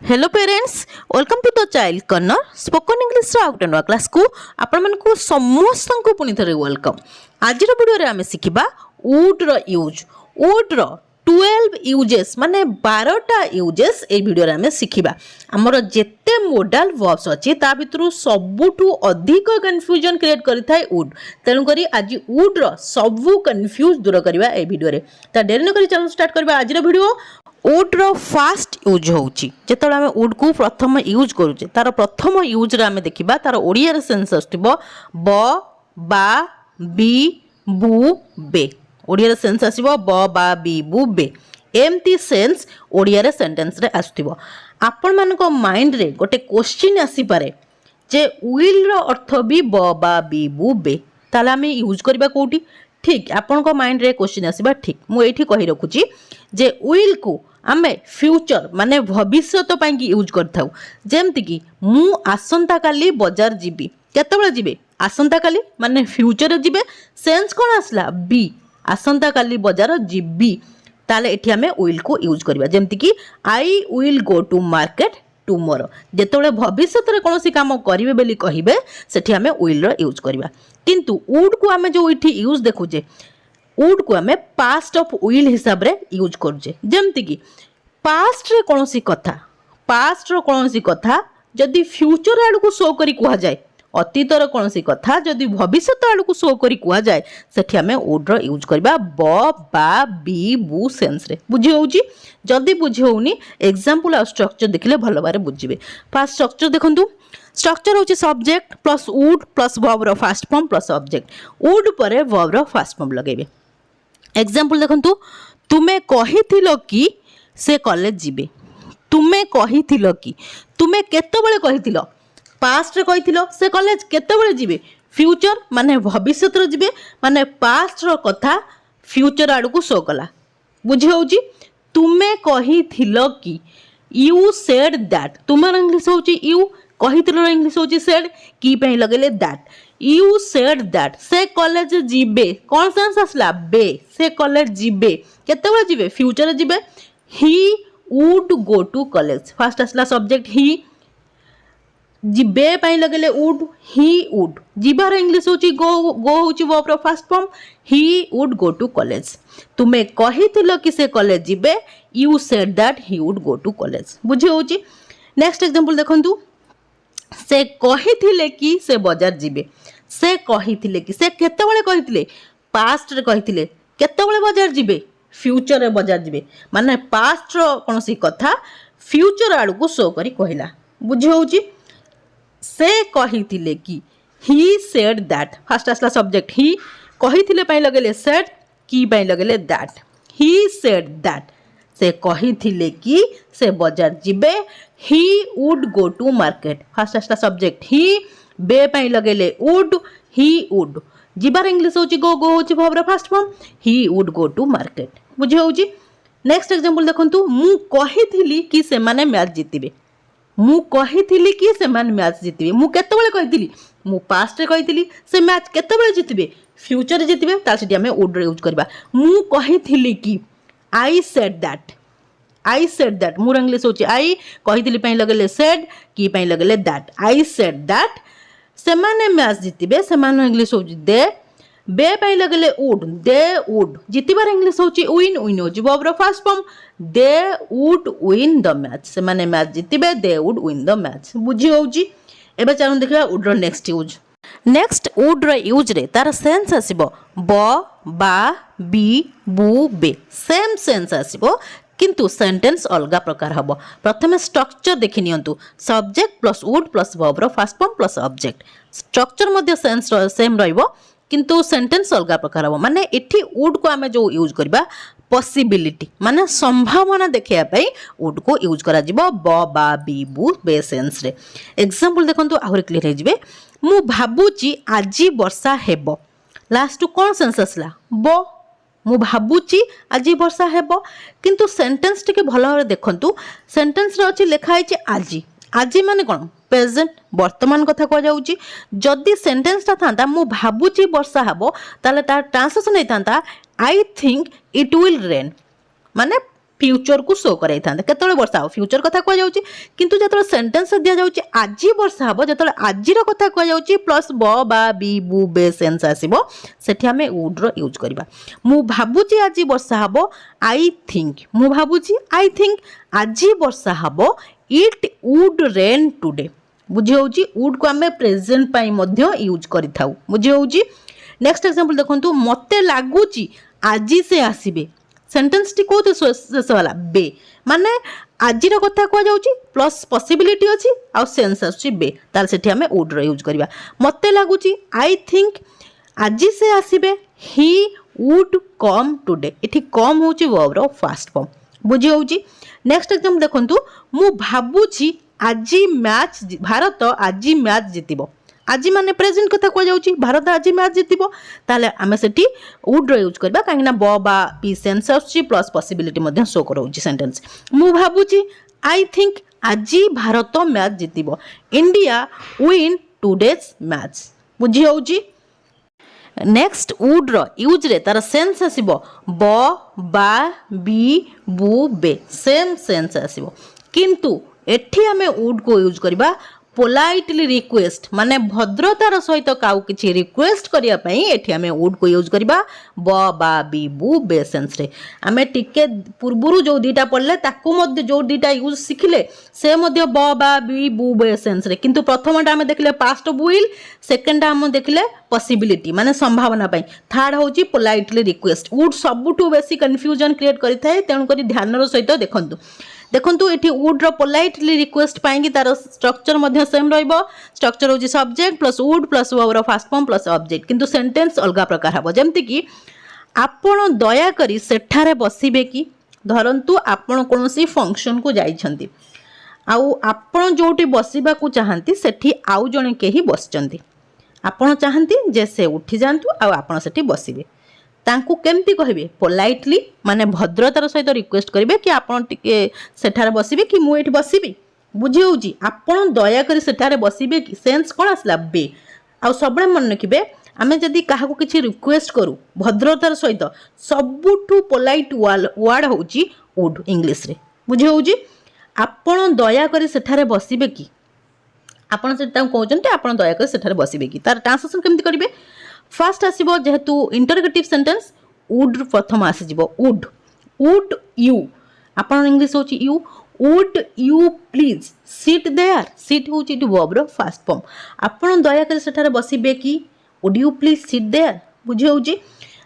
Hello parents welcome to the child corner spoken English आउट नुआ class को आपण मानकु समस्त को पुनी थरे वेलकम। आज वीडियो रे आमे सिखिबा वुड रो यूज वुड रो 12 यूजेस माने 12टा यूजेस ए वीडियो रे आमे सिखिबा। हमर जेते मोडल वर्ब्स अछि ता भितरु सबुठु अधिक कंफ्यूजन क्रिएट करि थाए वुड। तेनु करी आज वुड रो सबु कंफ्यूज दूर करबा ए वीडियो रे। ता डेरी न करी चलो स्टार्ट करबा आज रो वीडियो। वुड रो फास्ट यूज होउची जेतले आमे वुड को प्रथम यूज करूचे तार प्रथम यूज रे आमे देखिबा तार ओडिया रे सेंस आस्तिबो ब बा बी बु बे। ओडिया रे सेंस आसीबो ब बा बी बु बे एमती सेंस ओडिया रे सेंटेंस रे आस्तिबो। आपण मानको माइंड रे गोटे क्वेश्चन आसी पारे जे विल रो अर्थ भी ब बा बी बु बे ताले आमे यूज करबा कोठी ठीक आपण को माइंड रे क्वेश्चन आसीबा ठीक मु एठी कहि रखुची जे विल को आमे फ्यूचर माने भविष्यत पाई की यूज करथाउ। जेमति कि मु आसंता काली बाजार जीबी केतबेले जीबे आसंता काली माने फ्यूचर जीबे सेंस कोन आसला बी आसंता काली बाजार जीबी ताले एठी आमे विल को यूज करबा। जेमति कि I will go to market tomorrow जेतबेले भविष्यत रे कोनोसी काम करिवे बेली कहिबे सेठी आमे विल रो यूज करबा। किंतु वुड को आमे जो इठी यूज देखुजे वुड को आमे पास्ट ऑफ विल हिसाब रे यूज करजे। जेमति कि पास्ट रे कोनोसी कथा जदि फ्यूचर आडू को शो करी कुहा जाए अतीतर कोनोसी कथा जदि भविष्यत आडू को शो करी कुहा जाए सेठी आमे वुड रो यूज करबा ब बा बी बु सेंस रे। बुझी होउची जदि बुझी होउनी एग्जांपल आ स्ट्रक्चर देखले भलो बारे बुझिबे। फास्ट स्ट्रक्चर देखंतु स्ट्रक्चर होची subject plus would plus verb रो first form plus object would परे वर्ब रो फास्ट फॉर्म लगेबे। एग्जांपल देखंतु तुमे कहिथिलो कि से कॉलेज जीबे तुमे कहिथिलो कि तुमे केतेबेले कहिथिलो पास्ट रे कहिथिलो से कॉलेज केतेबेले जीबे फ्यूचर माने भविष्यत रो जीबे माने पास्ट रो कथा फ्यूचर आडू को शो कला। बुझी होउची तुमे कहिथिलो कि यू सेड दैट तुमर इंग्लिश होउची यू कहिथिलो इंग्लिश होउची सेड की पई लगेले दैट यू सेड दैट से कॉलेज जीबे कौन सेंस आसला बे से कॉलेज जीबे केतेबेले जीबे फ्यूचर जीबे he would go to college first आसला सब्जेक्ट ही जीबे पई लगेले वुड ही वुड जीबार इंग्लिश होची गो गो होची वर्ब रो first form he would go to college. तुमे कहिथिलो कि से कॉलेज जीबे you said that he would go to college. बुझी होची। नेक्स्ट एग्जांपल देखंतु से कहिथिले कि से बाजार जीबे से कहिथिले कि से केतेबेले कहिथिले पास्ट रे कहिथिले केतेबेले बाजार जीबे फ्यूचर रे बाजार जीबे माने पास्ट रो कोनोसी कथा फ्यूचर आडू को शो करी कहिला। बुझी होउची से कहिथिले कि ही सेड दैट फास्ट आसला सब्जेक्ट ही कहिथिले पई लगेले सेड की पई लगेले दैट ही सेड दैट से कहिथिले कि से बाजार जीबे he would go to market first आसला सब्जेक्ट ही बे पई लगेले वुड ही वुड जीबार इंग्लिश होची गो गो होची वर्ब रो first form he would go to market. बुझी होची। नेक्स्ट एग्जांपल देखंतु मु कहिथिली कि से माने मैच जीतिबे मु कहिथिली कि से माने मैच जीतिबे मु केतेबेले कहिथिली मु पास्ट रे कहिथिली से मैच केतेबेले जीतिबे फ्यूचर रे जीतिबे ताल सेठी हमें वुड रे यूज करबा। मु कहिथिली कि I said that more English होची आई कहिथिली पई लगेले सेड की पई लगेले दैट आई सेड दैट से माने मैच जीतिबे से माने इंग्लिश होची दे बे पई लगेले वुड दे वुड जीतिबार इंग्लिश होची विन विन होची वर्ब रो first form they would win the match से माने मैच जीतिबे they would win the match. बुझी होची। एबे चालू देखिबा वुड रो नेक्स्ट यूज। नेक्स्ट वुड रो यूज रे तार सेंस आसीबो ब बा बी बु बे सेम सेंस आसीबो किंतु सेंटेंस अलगा प्रकार हबो। प्रथमे स्ट्रक्चर देखि नियंतु subject plus would plus verb रो first form plus object structure मध्ये सेंस सेम रहइबो किंतु सेंटेंस अलगा प्रकार हबो। माने एठी वुड को आमे जो यूज करबा पॉसिबिलिटी माने संभावना देखिया पई वुड को यूज करा जिवो ब बा बी बु बे सेंस रे। एग्जांपल देखंतु आहुरी क्लियर हे जिवे मु भाबुची आजी वर्षा हेबो लास्ट कोन सेंस असला ब मु भाबुची आजी वर्षा हेबो किंतु सेंटेंस टिके भलो भाबे देखंतु सेंटेंस रे अछि लेखा आइछि आजी आजी माने कोन प्रेजेंट वर्तमान कथा को जाउची जदी सेंटेंस ता थांता मु भाबुची वर्षा हेबो ताले तार ट्रांसलेशन हे थांता I think it will rain माने फ्यूचर को शो कराई था केतले वर्षा हो फ्यूचर कथा कह जाउची किंतु जतले सेंटेंस दिया जाउची आज वर्षा हबो जतले आजिर कथा कह जाउची प्लस ब बा बी बु बे सेंस आसीबो सेठी हमें वुड रो यूज करबा मु भाबुची आज वर्षा हबो आई थिंक मु भाबुची आई थिंक आज वर्षा हबो इट वुड रेन टुडे बुझी होउची वुड को हमें प्रेजेंट पाई मध्य यूज करि थाउ बुझी होउची नेक्स्ट एग्जांपल देखंतु मते लागुची आज से आसीबे सेंटेंस टी कोते शेष वाला बे माने आजिर कथा कह जाउची प्लस पॉसिबिलिटी अछि आ सेंस आछि बे ताल सेठी हमें वुड रो यूज करबा मते लागुची आई थिंक आज से आसीबे ही वुड कम टुडे इठी कम होउची वर्ब रो फास्ट फॉर्म बुझी होउची नेक्स्ट एग्जांपल देखंतु मु भाबुची आज मैच भारत आज मैच जितिबो आज माने प्रेजेंट कथा कह जाउची भारत आज मैच जितिबो ताले आमे सेठी वुड रो यूज करबा काहेना ब बा पी सेंस आछि प्लस पॉसिबिलिटी मध्ये शो करउची सेंटेंस मु भाबुची आई थिंक आज भारत मैच जितिबो इंडिया विन टुडेज मैच बुझी होउची नेक्स्ट वुड रो यूज रे तार सेंस आसीबो ब बा बी बु बे सेम सेंस आसीबो किंतु एठी हमें वुड को यूज करबा पोलाइटली रिक्वेस्ट माने भद्रतार सहित काउ किछि रिक्वेस्ट करिया पई एठी हमें वुड को यूज करबा ब बा बी बु बे सेंस रे हमें टिके पूर्वरु जो दीटा पड़ले ताकू मध्ये जो दीटा यूज सिखले से मध्ये ब बा बी बु बे सेंस रे किंतु प्रथमटा हमें देखले पास्ट ऑफ विल सेकंड हम देखले पॉसिबिलिटी माने संभावना पई थर्ड होची पोलाइटली रिक्वेस्ट वुड सबुठु बेसी कंफ्यूजन क्रिएट करि थाए तेनु करी ध्यान रो सहित देखंतु देखंतु एठी वुड रो पोलाइटली रिक्वेस्ट पाएंगी तार स्ट्रक्चर मध्ये सेम रहइबो स्ट्रक्चर होची subject plus would plus verb रो फास्ट फॉर्म प्लस ऑब्जेक्ट किंतु सेंटेंस अलगा प्रकार हबो जेमति कि आपण दया करी सेठारे बसिबे कि धरंतु आपण कोनोसी फंक्शन को जाइछंती आउ आपण जोटी बसिबा को चाहंती सेठी आउ जणे केही बसचंती आपण चाहंती जे से उठी जांतु आउ आपण सेठी बसिबे तांकु केमती कहबे पोलाइटली माने भद्रतार सहित रिक्वेस्ट करिवे कि आपण टिके सेठारे बसिबे कि मु एठी बसिबी बुझी होउची आपण दया करी सेठारे बसिबे कि सेंस कोन आसला बे आ सबळे मन रखिबे आमे जदी काहाकू किछि रिक्वेस्ट करू भद्रतार सहित सबुठु पोलाइट वर्ड होउची वुड इंग्लिश रे बुझी होउची आपण दया करी सेठारे बसिबे कि आपण सेटा कहउचंते आपण दया करी सेठारे बसिबे कि तार ट्रांसलेशन केमती करिवे फास्ट आसीबो जेहेतु इंटरोगेटिव सेंटेंस वुड प्रथम आसीबो वुड यू आपण इंग्लिश होची you would you please sit there sit होची टू वर्ब रो फास्ट फॉर्म आपण दया कर सेठारे बसिबे कि would you please sit there बुझी होची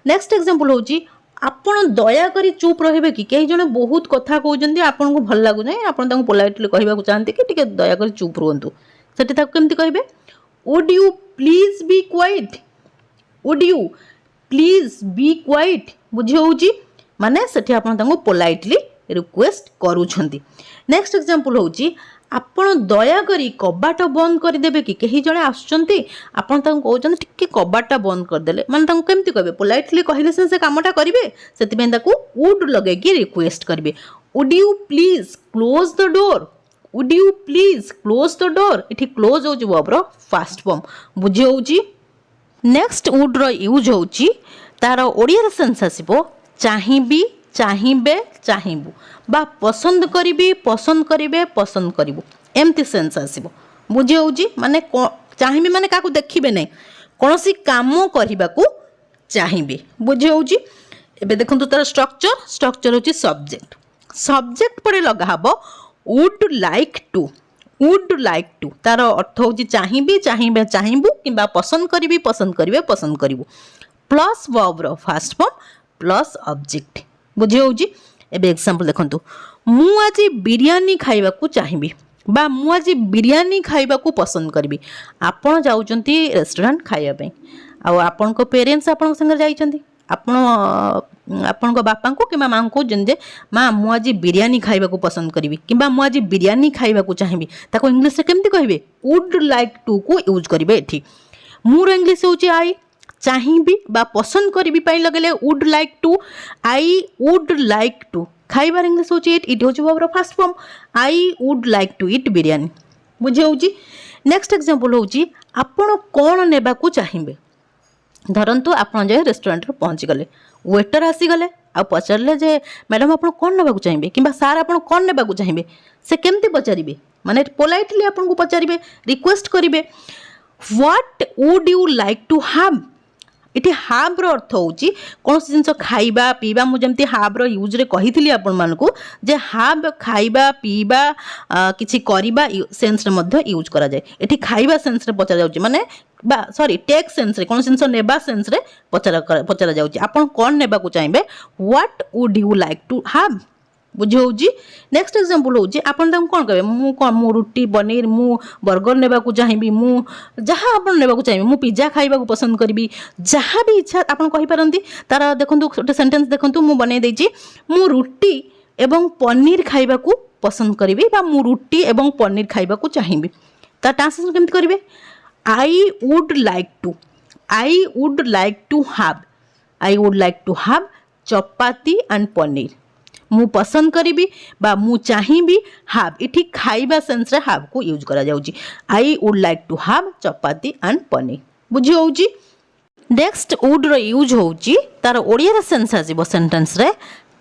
नेक्स्ट एग्जांपल होची आपण दया करी चुप रहिबे कि केही जने बहुत कथा कहउजंती आपण को भल लागु नै आपण तांको पोलाइटली कहबा को चाहंती कि टिके दया करी चुप रहंतु सेठी ताको केमती कहबे would you please be quite would you please be quite बुझी होउची माने सेठी आपण तांको पोलाइटली रिक्वेस्ट करूछंती नेक्स्ट एग्जांपल होउची आपण दया करी कबाट बंद कर देबे कि केही जणे आछंती आपण तांको कहउछंती टिके कबाटा बंद कर देले माने तांको केमती कहबे पोलाइटली कहिले से कामटा करिवे सेति ताको वुड लगे कि रिक्वेस्ट करबे would you please close the door would you please close the door इठी क्लोज होउची वर्ब रो फास्ट फॉर्म बुझी होउची नेक्स्ट वुड रो यूज होउची तार ओडिया सेंस आसीबो चाहिबी चाहिबे चाहिबू बा पसंद करिबी पसंद करिबे पसंद करिबू एमती सेंस आसीबो बुझी होउची माने चाहिबी माने काकू देखिबे नै कोनोसी काम करिबा को चाहिबे बुझी होउची एबे देखंतु तार स्ट्रक्चर होउची सब्जेक्ट परे लगा हबो वुड लाइक टू तार अर्थ होची चाहिबी चाहिबे चाहिबू किबा पसंद करिबी पसंद करिबे पसंद करिबू प्लस वर्ब रो फास्ट फॉर्म प्लस ऑब्जेक्ट बुझी होउची एबे एग्जांपल देखंतु मु आज बिरयानी खाइबा को चाहिबी बा मु आज बिरयानी खाइबा को पसंद करिबी आपण जाउचंती रेस्टोरेंट खाइबा पई आ आपण को पेरेंट्स आपण संग जाइचंती आपण को बापा को कि मां को जंजे मां मु आज बिरयानी खाइबा को पसंद करिबी किबा मु आज बिरयानी खाइबा को चाहिबी ताको इंग्लिश रे केमती कहबे वुड लाइक टू को यूज करिबे एठी मुर इंग्लिश होची आई चाहिबी बा पसंद करिबी पई लगले would like to I would like to खाइबार इंग्लिश होची इट होची वर्ब रो first form I would like to eat biryani बुझे होची नेक्स्ट एग्जांपल होची आपण कोन नेबा को चाहिबे धरंतु आपण जे रेस्टोरेंट रे पहुंची गले वेटर आसी गले आ पचारे जे मैडम आप कौन नेबाक चाहिए कि सार आप कौन नेबाक चाहिए से केमती पचारे माने पोलाइटली आपको पचारे रिक्वेस्ट करेंगे what would you like to have इटी हाव अर्थ हूँ कौन जिनस खाइबा पीवा मुझे हाव यूज रे कही आपण मानकु जे हाव खाइबा पीवा किछि करिबा सेंस रे मध्य यूज करा जाए एठी खाइबा सेंस रे पचरा जाउची माने बा सॉरी टेक सेंस रे कौन जिनस नेबा सेंस रे पचरा जाउची आपण कौन नेबा को चाहिए what would you like to have बुझे होची नेक्स्ट एग्जांपल होची आपण तम कोन कहबे मु कोन मु रोटी पनीर मु बर्गर नेबा को चाहिबी मु जहां आपण नेबा को चाहिबी मु पिज्जा खाइबा को पसंद करबी जहां भी इच्छा आपण कहि पारंती तार देखंतु गोटे सेंटेंस देखंतु मु बनै देछि मु रोटी एवं पनीर खाइबा को पसंद करबी बा मु रोटी एवं पनीर खाइबा को चाहिबी ता ट्रांसलेशन केमति करबे I would like to have chapati and paneer मु पसंद करी बा मु चाहिए हाव इठी खाइबा सेंस रे हाव को यूज करा जाउची I would like to have chapati and paneer बुझी होउची नेक्स्ट वुड रो यूज होउची तार ओडिया रे सेंस आसीबो सेंटेंस रे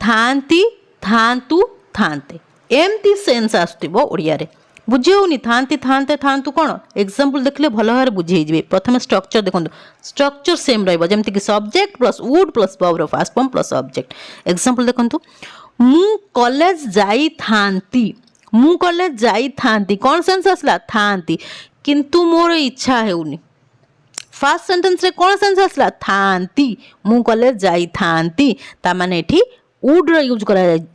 थांती थांतु थांते एमती सेंस आस्तिबो ओडिया रे बुझे होनी थांती थांते थांतु कौन एग्जांपल देखले भल भाव बुझे जिवे प्रथम स्ट्रक्चर देखंतु स्ट्रक्चर सेम रहइबो जेमति कि subject plus would plus verb रो first form plus object example देखंतु मु कॉलेज जाई थांती कौन सेंस आसला थांती किंतु मोर इच्छा हेउनी फास्ट सेंटेंस रे कौन सेंस आसला थांती मु कॉलेज जाई थांती ता माने एठी वुड रो यूज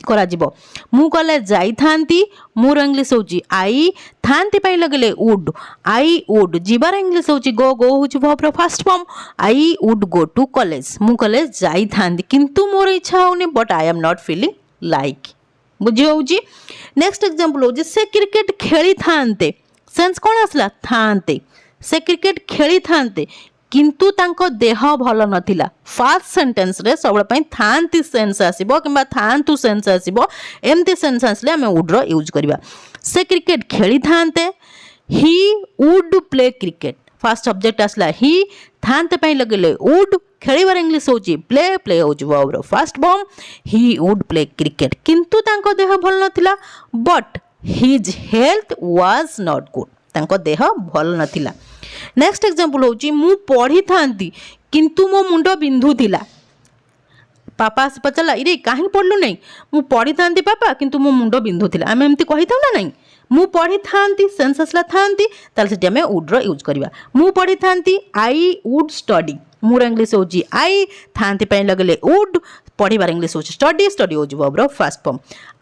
करा जिवो मु कॉलेज जाई थांती मोर इंग्लिश होची आई थांती पई लगले वुड आई वुड जिबार इंग्लिश होची गो होची वर्ब रो first form I would go to college मु कॉलेज जाई थांती किंतु मोर इच्छा होनी but I am not feeling like बुझी होची नेक्स्ट एग्जांपल होची से क्रिकेट खेली थांते सेंस कौन आसला थांते से क्रिकेट खेली थांते किंतु तांको देह भल नथिला फास्ट सेंटेंस रे सबले पई थांती सेंस आसीबो किबा थांतु सेंस आसीबो एमती सेंस आसले हमें वुड रो यूज करबा से क्रिकेट खेली थांते he would play cricket first subject आसला ही थांते पई लगले वुड खेलिबार इंग्लिश होची प्ले होची वर्ब रो first form he would play cricket किंतु तांको देह भल नथिला but his health was not good तांको देह भल नथिला नेक्स्ट एग्जांपल होची मु पढ़ी थांती किंतु मो मुंड बिंधु थिला पापा से पचला इरे काहे पढ़लु नहीं मु पढ़ी थांती पापा किंतु मो मुंड बिंधु थिला आमे एमती कहि थाउ ना नहीं मु पढ़ी थांती सेंस असला थांती ताल सेठी आमे वुड रो यूज करबा मु पढ़ी थांती I would study more English होची आई थांती पई लगले वुड पढ़ीबार इंग्लिश होची स्टडी होची वर्ब रो first form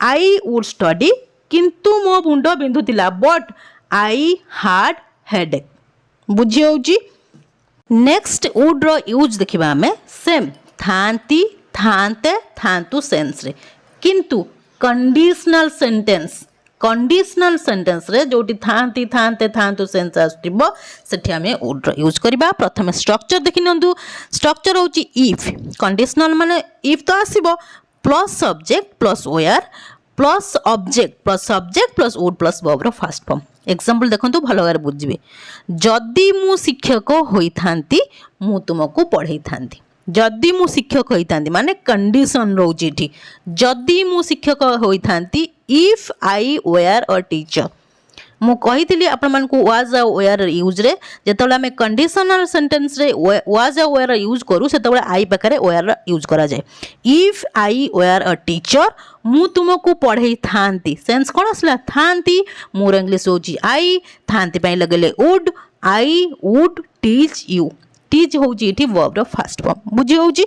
I would study किंतु मो मुंड बिंधु थिला बट आई हैड हेडेक बुझी होची नेक्स्ट वुड रो यूज देखिबा हमें सेम थांती थांते थांतु सेंस रे किंतु कंडीशनल सेंटेंस रे जोटी थांती थांते थांतु सेंस आस्तिबो सेठी हमें वुड रो यूज करबा प्रथम स्ट्रक्चर देखि नंदु स्ट्रक्चर होची इफ कंडीशनल माने इफ तो आसीबो plus subject plus were plus object plus subject plus would plus verb रो फास्ट फॉर्म एग्जांपल देखंतु भलो भाବରେ बुझिबे जदि मु शिक्षक होई थांती मु तुमको पढ़ाई थांती जदि मु शिक्षक होई थांती माने कंडीशन रोची एठी जदि मु शिक्षक होई थांती if I were a teacher मु कहितली आपण मानकु वाज आ वेयर यूज रे जेतबेला हमें कंडीशनल सेंटेंस रे वाज आ वेयर यूज करू सेतबेला आई पाखरे वेयर यूज करा जाय if I were a teacher मु तुमको पढ़ाई थांती सेंस कोन असला थांती मोर इंग्लिश होची आई थांती पई लगले would I would teach you teach होची एठी वर्ब रो फास्ट फॉर्म बुझी होची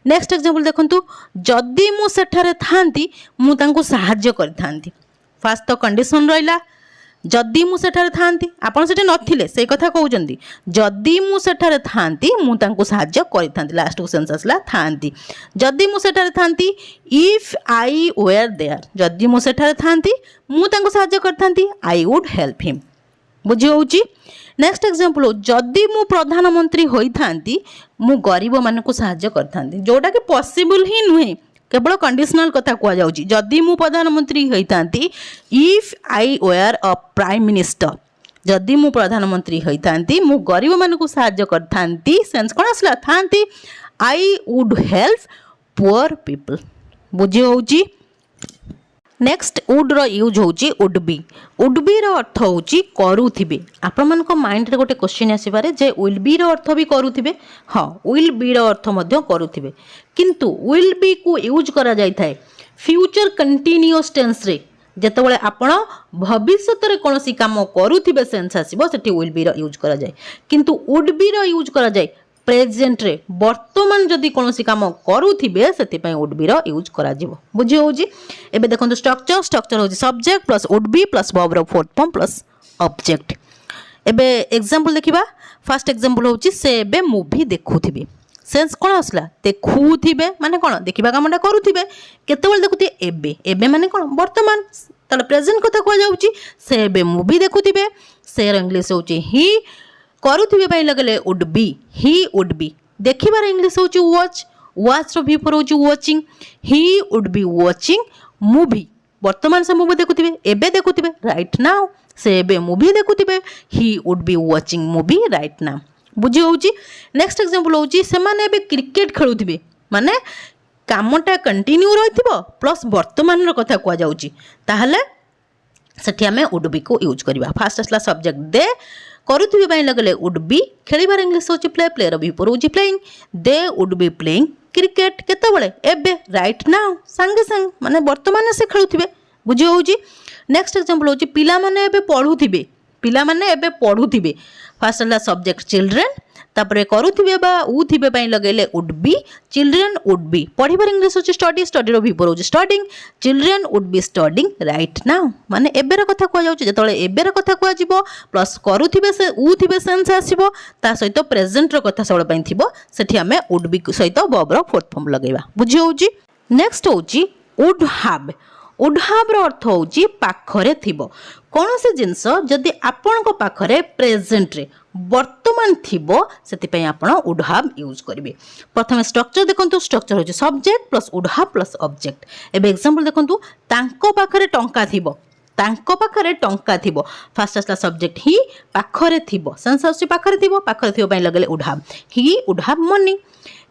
नेक्स्ट एग्जांपल देखंतु जदि मु सेठारे थांती मु तांको सहाय्य करि थांती फास्ट तो कंडीशन रहिला जदि मु सेठारे थांती आपण सेठे नथिले से कथा कहउचंदी जदि मु सेठारे थांती मु तांको सहाय्य करि थांती लास्ट को सेंस असला थांती जदि मु सेठारे थांती इफ आई वेयर देयर जदि मु सेठारे थांती मु तांको सहाय्य करि थांती आई वुड हेल्प हिम बुझी होउची नेक्स्ट एग्जांपल जदि मु प्रधानमंत्री होई थांती मु गरीब मानकु सहाय्य करि थांती जोटा कि पॉसिबल ही नुहे केवल कंडीशनल कथा कुआ जाउची जदि मु प्रधानमंत्री होई थांती if I were a prime minister जदि मु प्रधानमंत्री होई थांती मु गरीब मानकु सहाय्य कर थांती सेंस कोन असला थांती I would help poor people बुझी होउची। नेक्स्ट वुड रो यूज होउची वुड बी रो अर्थ होउची करूथिबे। आपण मन को माइंड रे गोटे क्वेश्चन आसी पारे जे विल बी रो अर्थ भी करूथिबे। हां विल बी रो अर्थ मध्य करूथिबे किंतु विल बी को यूज करा जाय थाए फ्यूचर कंटीन्यूअस टेंस रे जेतेबेले आपण भविष्यत रे कोनोसी काम करूथिबे सेंस आसीबो सेठी विल बी रो यूज करा जाय किंतु वुड बी रो यूज करा जाय प्रेजेंट रे वर्तमान जदि कोनोसी काम करूथिबे सेति पय वुड बी रो यूज करा जिवो बुझी होउची। एबे देखंतु स्ट्रक्चर होउची subject plus would be plus verb रो फोर्थ फॉर्म प्लस ऑब्जेक्ट। एबे एग्जांपल देखिबा फर्स्ट एग्जांपल होउची से एबे मूवी देखुथिबे सेंस कोन आसला देखुथिबे माने कोन देखिबा कामटा करूथिबे केतेबेल देखुथिबे एबे एबे माने कोन वर्तमान ताले प्रेजेंट कथा को जाउची से एबे मूवी देखुथिबे से इंग्लिश होउची ही करूथिबे पय लगले would be he would be देखिबार इंग्लिश होउची वॉच रो भी पर होउची watching he would be watching movie वर्तमान से मूवी देखुथिबे एबे देखुथिबे राइट नाउ से एबे मूवी देखुथिबे he would be watching movie right now बुझी होउची। नेक्स्ट एग्जांपल होउची से माने एबे क्रिकेट खेलुथिबे माने कामटा कंटिन्यू रहिथिबो प्लस वर्तमान रो कथा को जाउची ताहले सेठी हमें वुड बी को यूज करबा। फर्स्ट असला सब्जेक्ट दे करूथिबे पय लगले वुड बी खेलिबार इंग्लिश होची प्ले रो भी पर होची playing they would be playing cricket केतेबेले एबे राइट नाउ संगे संग माने वर्तमान से खेलुथिबे बुझी होउची। नेक्स्ट एग्जांपल होची पिला माने एबे पढुथिबे फर्स्ट हला सब्जेक्ट चिल्ड्रेन तापरे करूथिबे बा उथिबे पय लगेले would be children would be पढिबार इंग्लिश होची स्टडी रो भी पर होची studying children would be studying right now माने एबेर कथा को जाउची जेतले एबेर कथा को जिवो प्लस करूथिबे से उथिबे सेंस आसीबो ता सहित प्रेजेंट रो कथा सबले पय थिबो सेठी हमें वुड बी सहित वर्ब रो फोर्थ फॉर्म लगेबा बुझी होउची। नेक्स्ट होउची वुड हैव रो अर्थ होउची पाखरे थिबो कोनोसी जिंस जदि आपण को पाखरे प्रेजेंट रे वर्तमान थिबो सेति पय आपण वुड हैव यूज करिवे। प्रथम स्ट्रक्चर देखंतु स्ट्रक्चर होची subject plus would have plus object. एबे एग्जांपल देखंतु तांको पाखरे टंका थिबो फर्स्ट असला सब्जेक्ट ही पाखरे थिबो सेंस होची पाखरे थिबो पय लगले would have he would have money.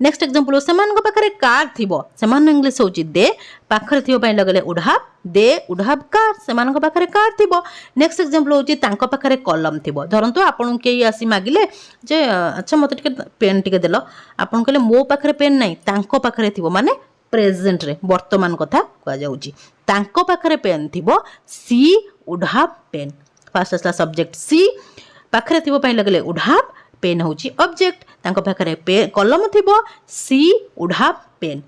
Next example सेमान को पाखरे कार थिबो सेमान इंग्लिश होची दे पाखरे थिबो पय लगले वुड हैव कार सेमान को पाखरे कार थिबो। नेक्स्ट एग्जांपल होची तांको पाखरे कलम थिबो धरंतु आपन के आसी मागिले जे अच्छा मते टिके पेन टिके देलो आपन कहले मो पाखरे पेन नाही तांको पाखरे थिबो माने प्रेजेंट रे वर्तमान कथा को जाउची तांको पाखरे पेन थिबो she would have pen first असला सब्जेक्ट सी पाखरे थिबो पय लगले वुड हैव पेन होची ऑब्जेक्ट तांको पाखरे कलम थिबो सी वुड हैव पेन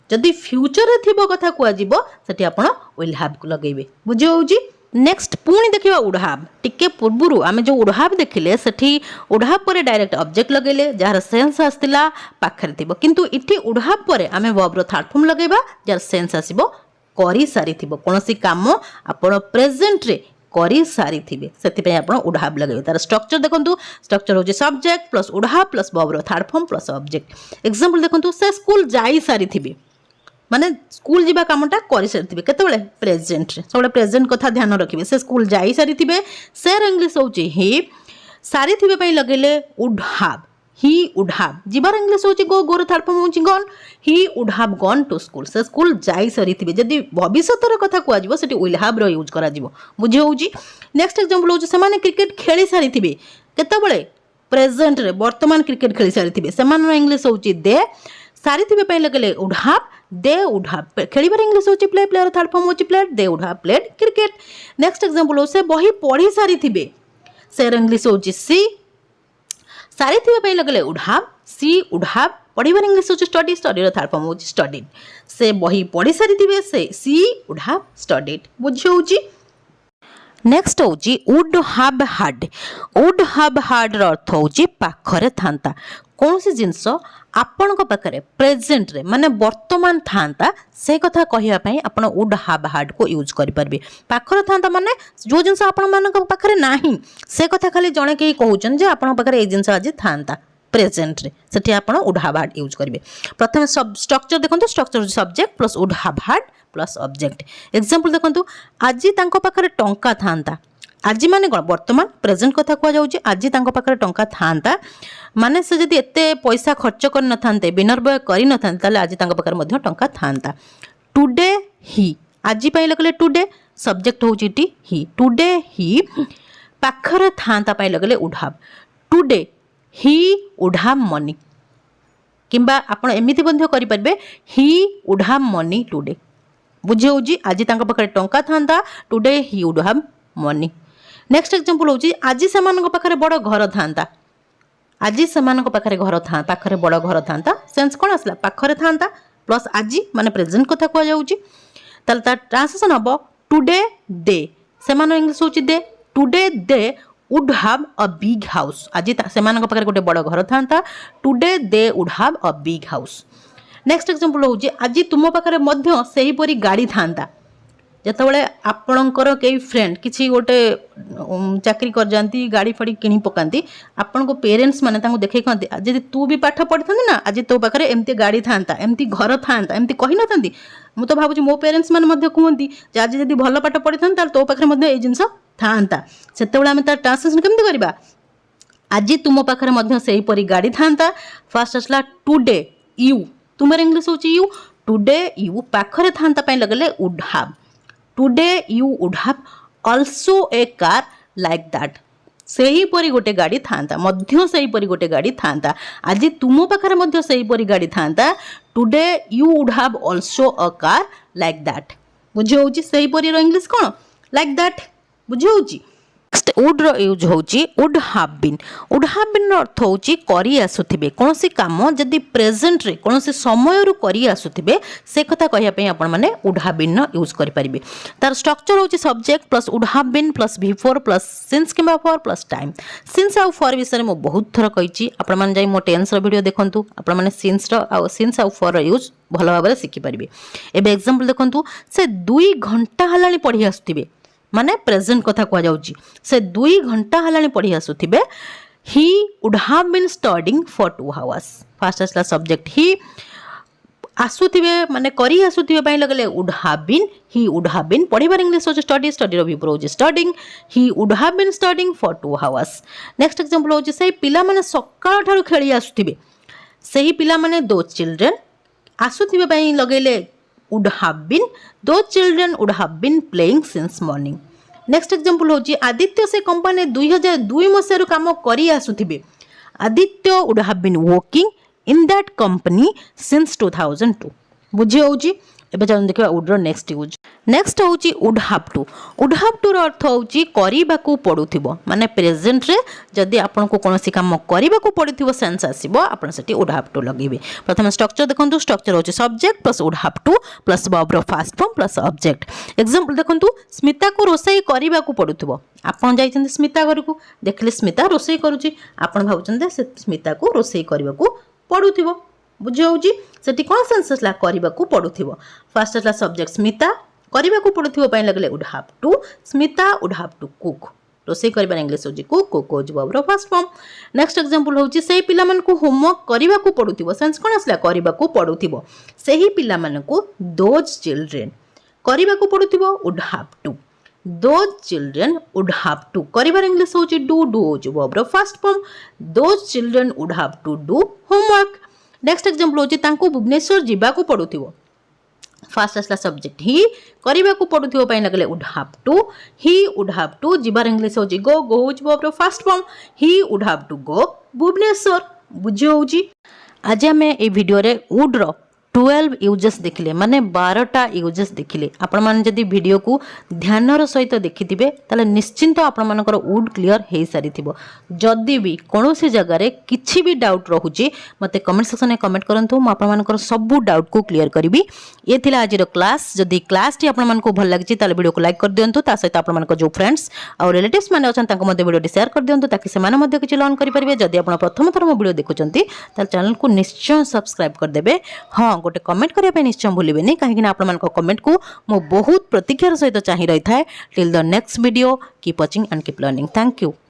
जदि फ्यूचर रे थिबो कथा को जिवो सेठी आपण विल हैव को लगेबे बुझी होउची। नेक्स्ट पुणी देखिबा वुड हैव टिके पूर्वरु आमे जो वुड हैव देखिले सेठी वुड हैव परे डायरेक्ट ऑब्जेक्ट लगेले जार सेंस आस्तिला पाखरे थिबो किंतु इठी वुड हैव परे आमे वर्ब रो थर्ड फॉर्म लगेबा जार सेंस आसीबो करी सारी थिबो कोनोसी काम आपण प्रेजेंट रे करी सारी थिबे सेति पय आपण वुड हैव लगेबे। तार स्ट्रक्चर देखंतु स्ट्रक्चर होजे subject plus would have plus verb रो third form plus object. Example देखंतु से स्कूल जाई सारी थिबे माने स्कूल जीवा कामटा करि सारिथिबे केतेबेले प्रेजेंट रे सबले प्रेजेंट कथा ध्यान रखिबे से स्कूल जाई सारिथिबे सेर इंग्लिश होची ही सारिथिबे पय लगेले would have he would have जीवार इंग्लिश होची गो गोर थर्ड फॉर्म होची gone he would have gone to school से स्कूल जाई सारिथिबे जदी भविष्यतर कथा को आजिवो सेठी विल हैव रो यूज करा जिवो बुझी होची। नेक्स्ट एग्जांपल होची से माने क्रिकेट खेली सारिथिबे केतेबेले प्रेजेंट रे वर्तमान क्रिकेट खेली सारिथिबे सेमान इंग्लिश होची दे सारिथिबे पय लगेले would have they would have खेलिबार इंग्लिश होची प्ले प्लेयर थर्ड फॉर्म होची played they would have played cricket. Next example हो से बही पढ़ी सारिथिबे सेर इंग्लिश होची सी सारिथिबे पय लगेले would have she would have पढ़िबार इंग्लिश होची स्टडी रो थर्ड फॉर्म होची स्टडीड से बही पढ़ी सारिथिबे से सी वुड हैव स्टडीड बुझी होची। नेक्स्ट होची वुड हैव हार्ड रो अर्थ होची पाखरे थांता कोनोसी जिंस आपण को पाखरे प्रेजेंट रे माने वर्तमान थांता से कथा कहिया पई आपण वुड हैव हार्ड को यूज करि परबे। पाखरे थांता माने जो जिंस आपण मान को पाखरे नाही से कथा खाली जणे के कहउचन जे आपण पाखरे ए जिंस आज थांता प्रेजेंट रे सेठी आपण वुड हैव हार्ड यूज करिवे। प्रथम सब स्ट्रक्चर देखंतु structure subject plus would have hard plus object. Example देखंतु आजी तांको पाखरे टंका थांता आज माने कौन वर्तमान प्रेजेंट कथा कह जाऊँ आज पाखे टंका था माने से जदि एते पैसा खर्च कर न थांते विनिर्भय कर न थांते ताले आज पाखे टंका था टुडे ही आज लगले टुडे सब्जेक्ट होची टी ही टुडे ही पाखरे था लगले would have today he would have money किंबा आपण एमिति बंध्य करि परबे he would have money today बुझे होची आज पाखे टंका था today he would have money next example होची आज सेमानक पाखरे बड़ घर था आज सेमानक पाखरे घर था पाखरे बड़ घर था सेंस कोन आसला पाखरे था प्लस आज माने प्रेजेंट कथा कह जाउची ताल ता ट्रांसलेशन हबो टुडे दे सेमान इंग्लिश होची they today they would have a big house आज सेमानक पाखरे गोटे बड़ घर था today they would have a big house next example होची आज तुम पाखरे मध्य सेही परी गाड़ी था जितेबाला आपणकर कई फ्रेंड किसी गोटे चाकरी कर जाती गाड़ी फाड़ी किणी पकाती आपण को पेरेंट्स माने तांको देखे कहते आज तू भी पाठ पढ़ी था ना आज तो पाखे एमती गाड़ी था एमती घर था एमती कही न था मु तो भावुँ मो पेरेंट्स मैंने कहती आज जब भल पाठ पढ़ी था तो पाखे ये जिनस था से आम तार ट्रांसलेशन केमती करवा आज तुम पाखे से परी गाड़ी था फास्ट आसला टुडे यू तुम इंग्लिश हो यू टुडे यू पाखरे था लगले would have today you would have also a car like that से ही परी गोटे गाड़ी था मध्य से ही परी गोटे गाड़ी था आज तुम पाखरे मध्य से ही परी गाड़ी था today you would have also a car like that बुझे होची से ही परी रो इंग्लिश कोन लाइक दैट बुझे होची नेक्स्ट वुड रो यूज होची वुड हैव बीन रो अर्थ होची करी आसुथिबे कोनोसी काम जदि प्रेजेंट रे कोनोसी समय रु करी आसुथिबे से कथा कहया पई आपण माने वुड हैव बीन नो यूज करि परिबे तार स्ट्रक्चर होची subject plus would have been plus before plus since किबा फॉर प्लस टाइम सिंस आउ फॉर विषय मो बहुत थर कहिची आपण माने जाई मो टेंस रो वीडियो देखंतु आपण माने सिंस आउ फॉर रो यूज भलो भाबरे सिखि परिबे एबे एग्जांपल देखंतु से 2 घंटा हलानी पढी आसुथिबे माने प्रेजेंट कथा कह जाउची से 2 घंटा हलानी पढ़ी आसुथिबे he would have been studying for 2 hours first आसला सब्जेक्ट ही आसुथिबे माने करी आसुथिबे पई लगले would have been he would have been पढ़ीबार इंग्लिश हो स्टडी रो विप्रो हो studying he would have been studying for 2 hours next example हो से पिला माने सकाळ ठारू खेली आसुथिबे सेही पिला माने दो चिल्ड्रन आसुथिबे पई लगेले would have been those children would have been playing since morning next example होची आदित्य से कंपनी 2002 मसिया रो काम करी आसुथिबे Aditya would have been working in that company since 2002 बुझे होची एबे चलन देखिबा would रो नेक्स्ट यूज नेक्स्ट होची would have to रो अर्थ होची करिबा को पडुथिबो माने प्रेजेंट रे जदी आपन को कोनोसी काम करिबा को पडुथिबो सेंस आसीबो आपन सेठी would have to लगेबे प्रथम स्ट्रक्चर देखंतु स्ट्रक्चर होची subject plus would have to plus verb रो first form plus object example देखंतु स्मिता को रोसई करिबा को पडुथिबो आपन जाइछन स्मिता घर को देखले स्मिता रोसई करूची आपन भाबुछन से स्मिता को रोसई करिबा को पडुथिबो बुझे होची सेठी कोन सेंस आसला करिबा को पडुथिबो फास्ट आसला सब्जेक्ट स्मिता करिबा को पडुथिबो पई लगले would have to Smita would have to cook रोसई करिबा इंग्लिश होची कुक कुक होची वर्ब रो फर्स्ट फॉर्म नेक्स्ट एग्जांपल होची सेही पिला मन को होमवर्क करिबा को पडुथिबो सेंस कोन आसला करिबा को पडुथिबो सेही पिला मन को दोज चिल्ड्रन करिबा को पडुथिबो would have to those children would have to करिबा इंग्लिश होची डू होची वर्ब रो first form those children would have to do homework next example होची तांको भुवनेश्वर जिबा को पडुथिबो फास्ट आसला सब्जेक्ट ही करिबा को पडुथिबो पई लगले वुड हैव टू जिबार इंग्लिश होची गो होची वर्ब रो first form he would have to go Bhubaneswar बुझे होची आज हमें ए वीडियो रे वुड रो 12 यूजेस देखिले माने 12टा यूजेस देखिले आपण मान जदी वीडियो को ध्यानर सहित देखिथिबे ताले निश्चिंत आपण मानकर वुड क्लियर हे सारिथिबो जदी भी कोनोसी जगह रे किछि भी डाउट रहूची मते कमेंट सेक्शन में कमेंट करंतु म आपण मानकर सब डाउट को क्लियर करबी ये थिला आज रो क्लास जदी क्लास टी आपण मानको भल लागिची ताले वीडियो को लाइक कर दियंतु ता सहित आपण मानको जो फ्रेंड्स और रिलेटिव्स माने अछन ताको मध्ये वीडियो शेयर कर दियंतु ताकि से माने मध्ये किछि लर्न करि परिबे जदी आपण प्रथम थर मो वीडियो देखुचंती ताले चैनल को निश्चय सब्सक्राइब कर देबे हां गोटे कमेंट करिया निश्चय भूलिबेनि कहीं आपण कमेंट को मो बहुत प्रतीक्षार सहित चाहि रही था till the next video keep watching and keep learning thank you.